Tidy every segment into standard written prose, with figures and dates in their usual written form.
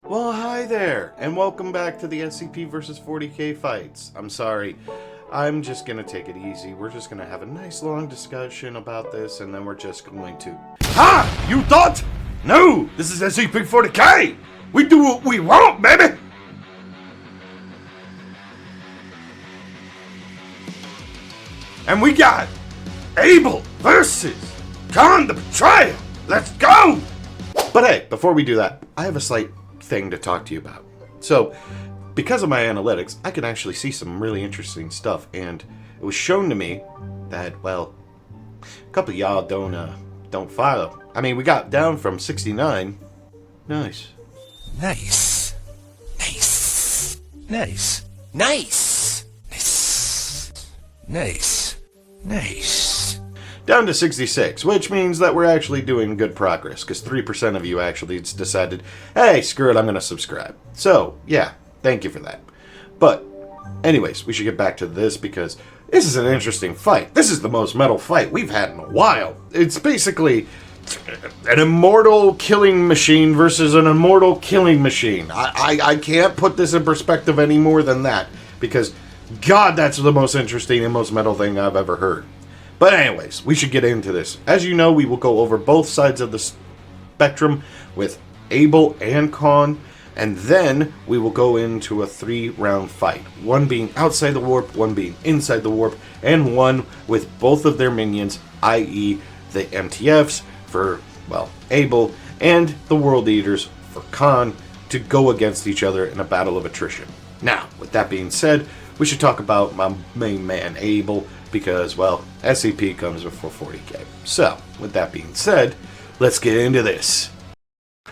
Well, hi there, and welcome back to the SCP versus 40k fights. I'm sorry, I'm just gonna take it easy. We're just gonna have a nice long discussion about this, and then we're just going to... Ha! You thought? No! This is SCP-40k! We do what we want, baby! And we got Abel versus Kharn the Betrayer! Let's go! But hey, before we do that, I have a slight thing to talk to you about. So, because of my analytics, I can actually see some really interesting stuff, and it was shown to me that, well, a couple of y'all don't follow. I mean, we got down from 69. Nice. Nice. Nice. Nice. Nice. Nice. Nice. Nice. Down to 66, which means that we're actually doing good progress, because 3% of you actually decided, hey, screw it, I'm going to subscribe. So, yeah, thank you for that. But, anyways, we should get back to this, because this is an interesting fight. This is the most metal fight we've had in a while. It's basically an immortal killing machine versus an immortal killing machine. I can't put this in perspective any more than that, because, God, that's the most interesting and most metal thing I've ever heard. But anyways, we should get into this. As you know, we will go over both sides of the spectrum with Abel and Kharn, and then we will go into a 3-round fight. One being outside the warp, one being inside the warp, and one with both of their minions, i.e. the MTFs for, well, Abel, and the World Eaters for Kharn, to go against each other in a battle of attrition. Now, with that being said, we should talk about my main man, Abel, because, well, SCP comes before 40k. So, with that being said, let's get into this.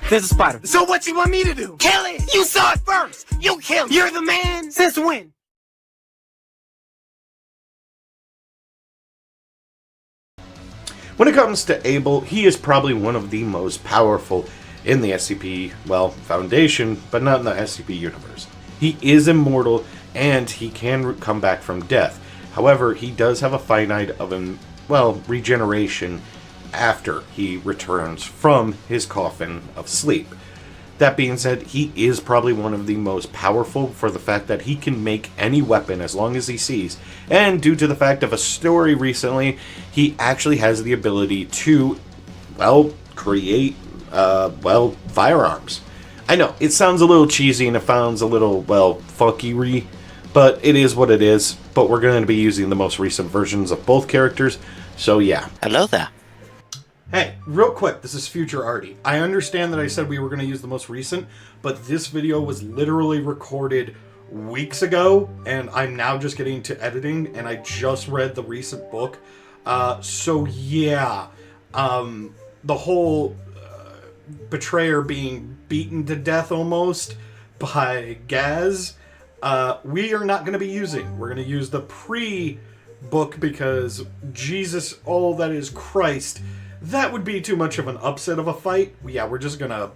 There's a spider. So what you want me to do? Kill it! You saw it first! You kill it! You're the man! Since when? When it comes to Abel, he is probably one of the most powerful in the SCP, well, Foundation, but not in the SCP universe. He is immortal, and he can come back from death. However, he does have a finite of, well, regeneration after he returns from his coffin of sleep. That being said, he is probably one of the most powerful for the fact that he can make any weapon as long as he sees. And due to the fact of a story recently, he actually has the ability to, well, create, well, firearms. I know, it sounds a little cheesy and it sounds a little, well, funky-y, but it is what it is. But we're going to be using the most recent versions of both characters, so yeah. Hello there. Hey, real quick, this is Future Artie. I understand that I said we were going to use the most recent, but this video was literally recorded weeks ago, and I'm now just getting to editing, and I just read the recent book. So yeah, the whole betrayer being beaten to death almost by Gaz, we are not going to be using. We're going to use the pre-book because, Jesus, all that is Christ, that would be too much of an upset of a fight. Yeah, we're just going to,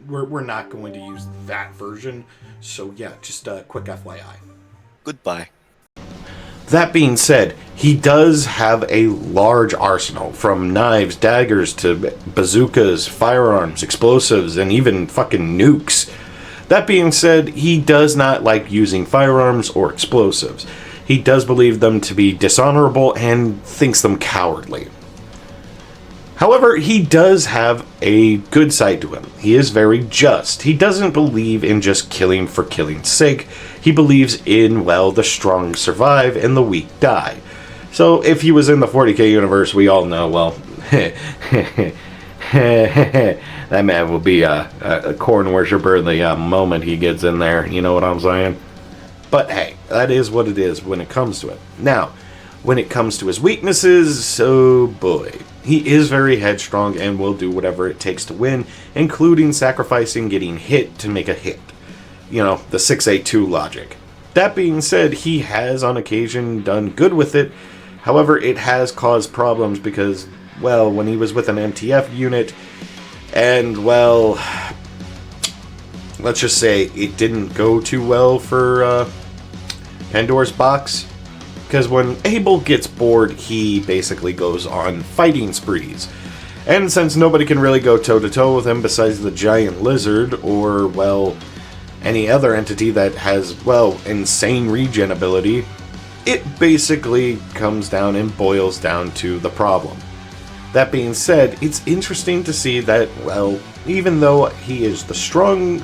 we're not going to use that version. So yeah, just a quick FYI. Goodbye. That being said, he does have a large arsenal, from knives, daggers, to bazookas, firearms, explosives, and even fucking nukes. That being said, he does not like using firearms or explosives. He does believe them to be dishonorable and thinks them cowardly. However, he does have a good side to him. He is very just. He doesn't believe in just killing for killing's sake. He believes in, well, the strong survive and the weak die. So if he was in the 40k universe, we all know, well, that man will be a corn worshiper the moment he gets in there. You know what I'm saying? But hey, that is what it is when it comes to it. Now, when it comes to his weaknesses, oh boy. He is very headstrong and will do whatever it takes to win, including sacrificing getting hit to make a hit. You know, the 682 logic. That being said, he has on occasion done good with it. However, it has caused problems because, well, when he was with an MTF unit, and, well, let's just say it didn't go too well for Pandora's box. Because when Abel gets bored, he basically goes on fighting sprees. And since nobody can really go toe-to-toe with him besides the giant lizard, or, well, any other entity that has, well, insane regen ability, it basically comes down and boils down to the problem. That being said, it's interesting to see that, well, even though he is the strong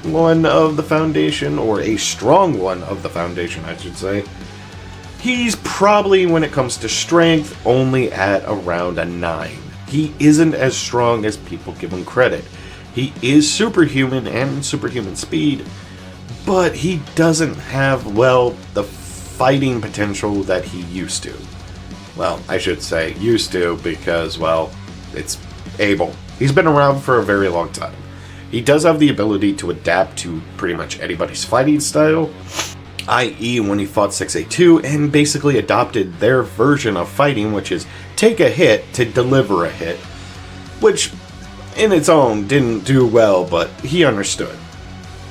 one of the Foundation, or a strong one of the Foundation, I should say, he's probably, when it comes to strength, only at around a 9. He isn't as strong as people give him credit. He is superhuman and superhuman speed, but he doesn't have, well, the fighting potential that he used to. Well, I should say used to because, well, it's Abel. He's been around for a very long time. He does have the ability to adapt to pretty much anybody's fighting style, i.e. when he fought 682 and basically adopted their version of fighting, which is take a hit to deliver a hit, which in its own didn't do well, but he understood.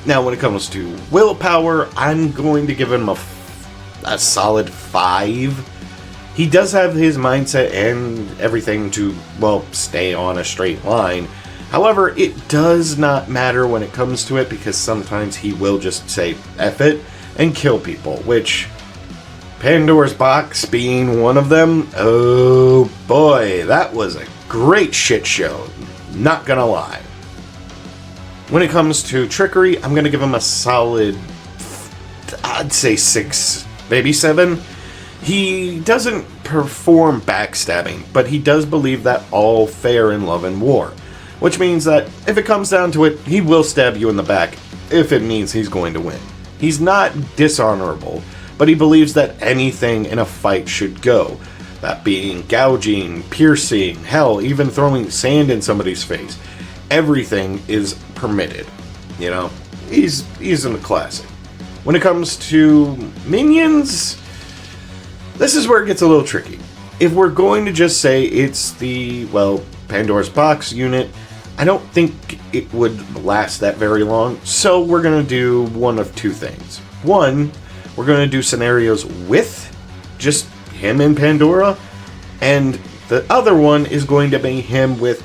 Now, when it comes to willpower, I'm going to give him a solid 5. He does have his mindset and everything to, well, stay on a straight line. However, it does not matter when it comes to it, because sometimes he will just say F it and kill people, which Pandora's Box being one of them. Oh boy, that was a great shit show. Not gonna lie. When it comes to trickery, I'm gonna give him a solid, I'd say 6, maybe 7. He doesn't perform backstabbing, but he does believe that all fair in love and war. Which means that if it comes down to it, he will stab you in the back if it means he's going to win. He's not dishonorable, but he believes that anything in a fight should go. That being gouging, piercing, hell, even throwing sand in somebody's face. Everything is permitted. You know, he's in the classic. When it comes to minions, this is where it gets a little tricky. If we're going to just say it's the, well, Pandora's Box unit, I don't think it would last that very long, so we're going to do one of two things. One, we're going to do scenarios with just him and Pandora, and the other one is going to be him with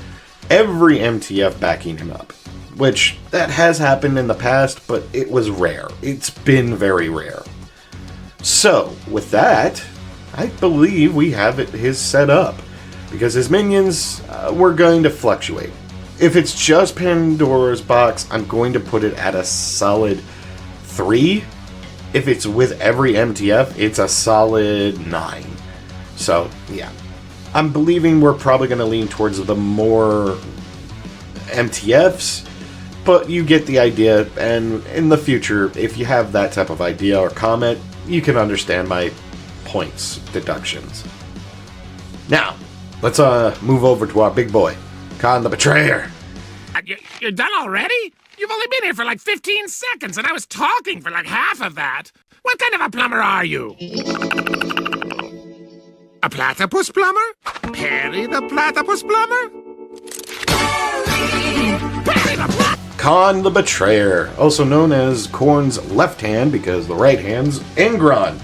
every MTF backing him up, which that has happened in the past, but it was rare. It's been very rare. So, with that, I believe we have his set up, because his minions, we're going to fluctuate. If it's just Pandora's Box, I'm going to put it at a solid 3. If it's with every MTF, it's a solid 9. So, yeah. I'm believing we're probably going to lean towards the more MTFs, but you get the idea, and in the future, if you have that type of idea or comment, you can understand my points deductions. Now, let's move over to our big boy, Kharn the Betrayer. You're done already? You've only been here for like 15 seconds, and I was talking for like half of that. What kind of a plumber are you? A platypus plumber? Perry the platypus plumber? Perry the Kharn the Betrayer, also known as Korn's left hand because the right hand's Angron.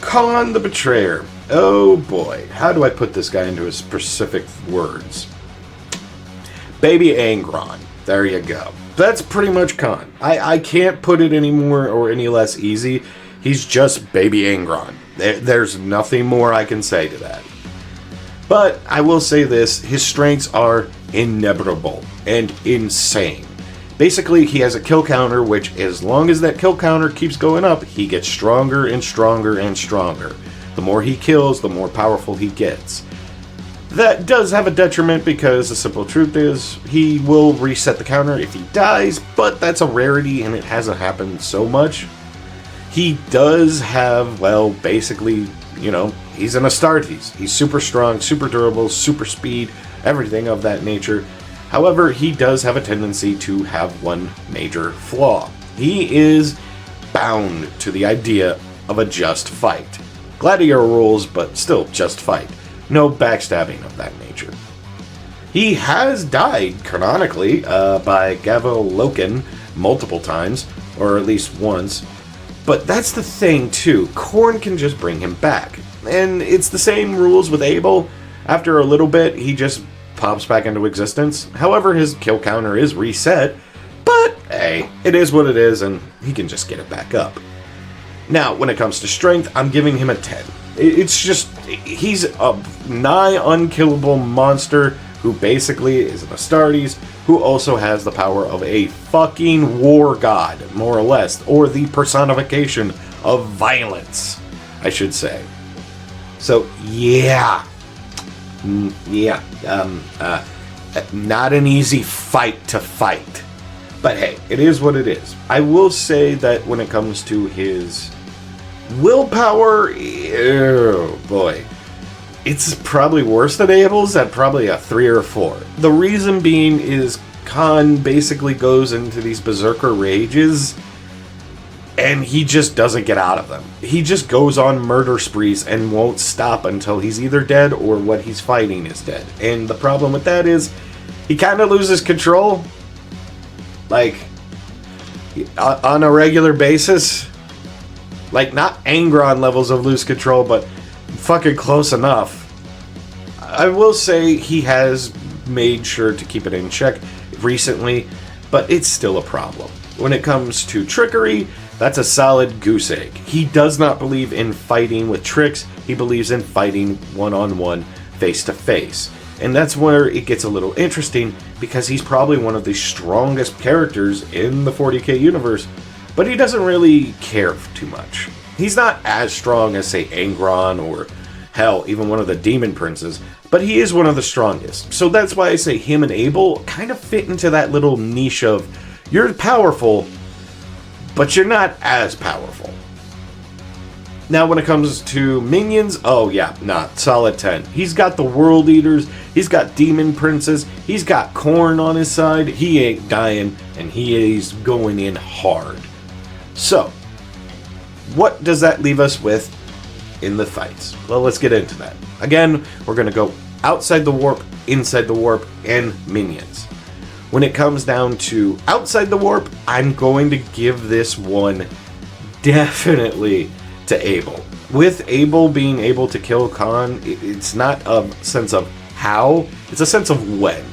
Kharn the Betrayer. Oh boy, how do I put this guy into his specific words? Baby Angron. There you go. That's pretty much Kharn. I can't put it any more or any less easy. He's just Baby Angron. There's nothing more I can say to that. But I will say this, his strengths are inevitable and insane. Basically, he has a kill counter, which as long as that kill counter keeps going up, he gets stronger and stronger and stronger. The more he kills, the more powerful he gets. That does have a detriment because the simple truth is he will reset the counter if he dies, but that's a rarity and it hasn't happened so much. He does have, well, basically, you know, he's an Astartes. He's super strong, super durable, super speed, everything of that nature. However, he does have a tendency to have one major flaw. He is bound to the idea of a just fight. Gladiator rules, but still just fight. No backstabbing of that nature. He has died, canonically, by Gavo Loken multiple times, or at least once. But that's the thing, too. Kharn can just bring him back. And it's the same rules with Abel. After a little bit, he just pops back into existence. However, his kill counter is reset, but hey, it is what it is, and he can just get it back up. Now, when it comes to strength, I'm giving him a 10. It's just, he's a nigh unkillable monster who basically is an Astartes, who also has the power of a fucking war god, more or less, or the personification of violence, I should say. So, yeah. Not an easy fight to fight. But hey, it is what it is. I will say that when it comes to his willpower, oh boy, it's probably worse than Abel's at probably a 3 or 4. The reason being is Kharn basically goes into these berserker rages and he just doesn't get out of them. He just goes on murder sprees and won't stop until he's either dead or what he's fighting is dead. And the problem with that is he kind of loses control, like, on a regular basis. Like, not Angron levels of lose control, but fucking close enough. I will say he has made sure to keep it in check recently, but it's still a problem. When it comes to trickery, that's a solid goose egg. He does not believe in fighting with tricks. He believes in fighting one-on-one, face-to-face. And that's where it gets a little interesting, because he's probably one of the strongest characters in the 40k universe, but he doesn't really care too much. He's not as strong as, say, Angron or, hell, even one of the Demon Princes, but he is one of the strongest. So that's why I say him and Abel kind of fit into that little niche of, you're powerful, but you're not as powerful. Now, when it comes to minions, oh yeah, solid 10. He's got the World Eaters, he's got Demon Princes, he's got Kharn on his side, he ain't dying, and he is going in hard. So, what does that leave us with in the fights? Well, let's get into that. Again, we're going to go outside the warp, inside the warp, and minions. When it comes down to outside the warp, I'm going to give this one definitely to Abel. With Abel being able to kill Kharn, it's not a sense of how, it's a sense of when.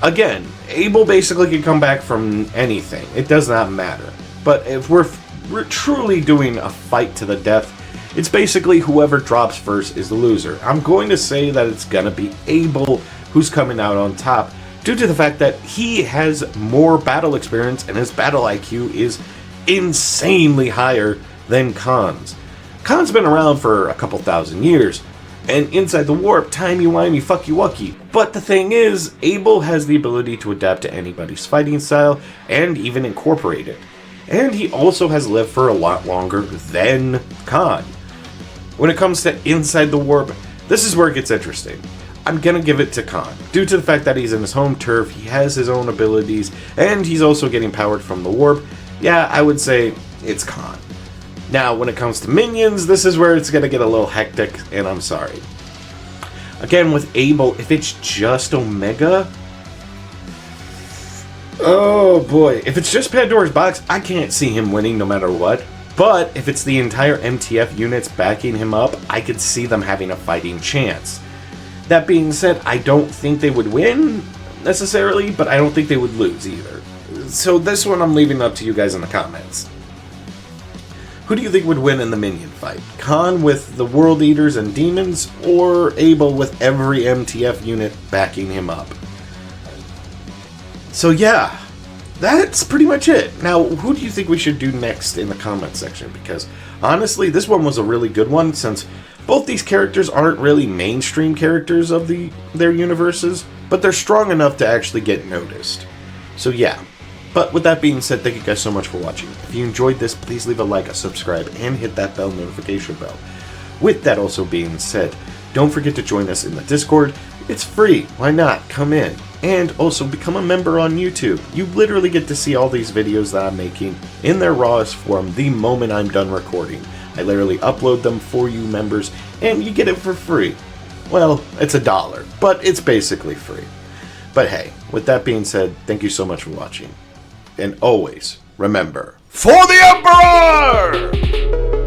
Again, Abel basically can come back from anything. It does not matter. But if we're truly doing a fight to the death, it's basically whoever drops first is the loser. I'm going to say that it's going to be Abel who's coming out on top, due to the fact that he has more battle experience and his battle IQ is insanely higher than Kharn's. Kharn's been around for a couple thousand years, and inside the warp, timey-wimey, fucky-wucky. But the thing is, Abel has the ability to adapt to anybody's fighting style, and even incorporate it. And he also has lived for a lot longer than Kharn. When it comes to inside the warp, this is where it gets interesting. I'm gonna give it to Kharn. Due to the fact that he's in his home turf, he has his own abilities, and he's also getting powered from the warp. Yeah, I would say it's Kharn. Now, when it comes to minions, this is where it's gonna get a little hectic, and I'm sorry. Again, with Abel, if it's just Omega, oh boy. If it's just Pandora's Box, I can't see him winning no matter what. But if it's the entire MTF units backing him up, I could see them having a fighting chance. That being said, I don't think they would win, necessarily, but I don't think they would lose either. So this one I'm leaving up to you guys in the comments. Who do you think would win in the minion fight? Kharn with the World Eaters and Demons, or Abel with every MTF unit backing him up? So yeah, that's pretty much it. Now, who do you think we should do next in the comment section? Because honestly, this one was a really good one, since both these characters aren't really mainstream characters of their universes, but they're strong enough to actually get noticed. So yeah. But with that being said, thank you guys so much for watching. If you enjoyed this, please leave a like, a subscribe, and hit that bell notification bell. With that also being said, don't forget to join us in the Discord. It's free. Why not? Come in. And also become a member on YouTube. You literally get to see all these videos that I'm making in their rawest form the moment I'm done recording. I literally upload them for you members, and you get it for free. Well, it's $1, but it's basically free. But hey, with that being said, thank you so much for watching. And always, remember, For the Emperor!